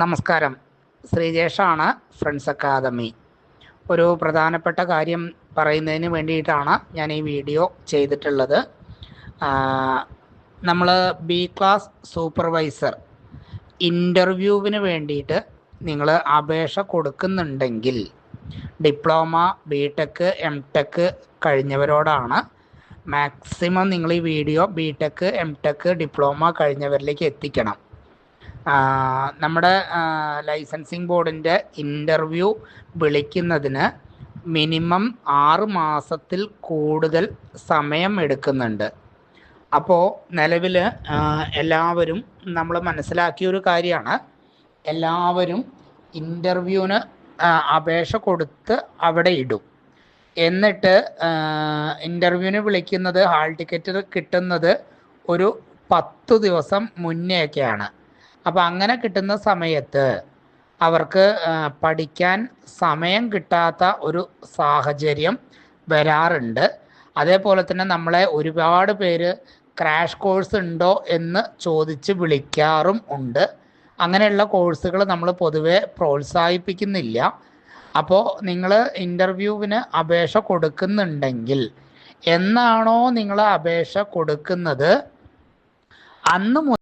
നമസ്കാരം, ശ്രീജേഷാണ്, friends academy. ഒരു പ്രധാനപ്പെട്ട കാര്യം പറയുന്നതിന് വേണ്ടിയിട്ടാണ് ഞാൻ ഈ വീഡിയോ ചെയ്തിട്ടുള്ളത്. നമ്മൾ ബി ക്ലാസ് സൂപ്പർവൈസർ ഇൻ്റർവ്യൂവിന് വേണ്ടിയിട്ട് നിങ്ങൾ അപേക്ഷ കൊടുക്കുന്നുണ്ടെങ്കിൽ diploma, B tech, M tech കഴിഞ്ഞവരോടാണ് മാക്സിമം നിങ്ങൾ ഈ video B tech, M tech, diploma കഴിഞ്ഞവരിലേക്ക് എത്തിക്കണം. നമ്മുടെ ലൈസൻസിങ് ബോർഡിൻ്റെ ഇൻ്റർവ്യൂ വിളിക്കുന്നതിന് മിനിമം 6 മാസത്തിൽ കൂടുതൽ സമയം എടുക്കുന്നുണ്ട്. അപ്പോൾ നിലവിൽ എല്ലാവരും നമ്മൾ മനസ്സിലാക്കിയൊരു കാര്യമാണ്, എല്ലാവരും ഇൻ്റർവ്യൂവിന് അപേക്ഷ കൊടുത്ത് അവിടെ ഇടും. എന്നിട്ട് ഇൻ്റർവ്യൂവിന് വിളിക്കുന്നത്, ഹാൾ ടിക്കറ്റ് കിട്ടുന്നത് ഒരു 10 ദിവസം മുന്നെയൊക്കെയാണ്. അപ്പോൾ അങ്ങനെ കിട്ടുന്ന സമയത്ത് അവർക്ക് പഠിക്കാൻ സമയം കിട്ടാത്ത ഒരു സാഹചര്യം വരാറുണ്ട്. അതേപോലെ തന്നെ നമ്മളെ ഒരുപാട് പേര് ക്രാഷ് കോഴ്സ് ഉണ്ടോ എന്ന് ചോദിച്ച് വിളിക്കാറും ഉണ്ട്. അങ്ങനെയുള്ള കോഴ്സുകൾ നമ്മൾ പൊതുവെ പ്രോത്സാഹിപ്പിക്കുന്നില്ല. അപ്പോൾ നിങ്ങൾ ഇൻ്റർവ്യൂവിന് അപേക്ഷ കൊടുക്കുന്നുണ്ടെങ്കിൽ എന്നാണോ നിങ്ങൾ അപേക്ഷ കൊടുക്കുന്നത് അന്ന്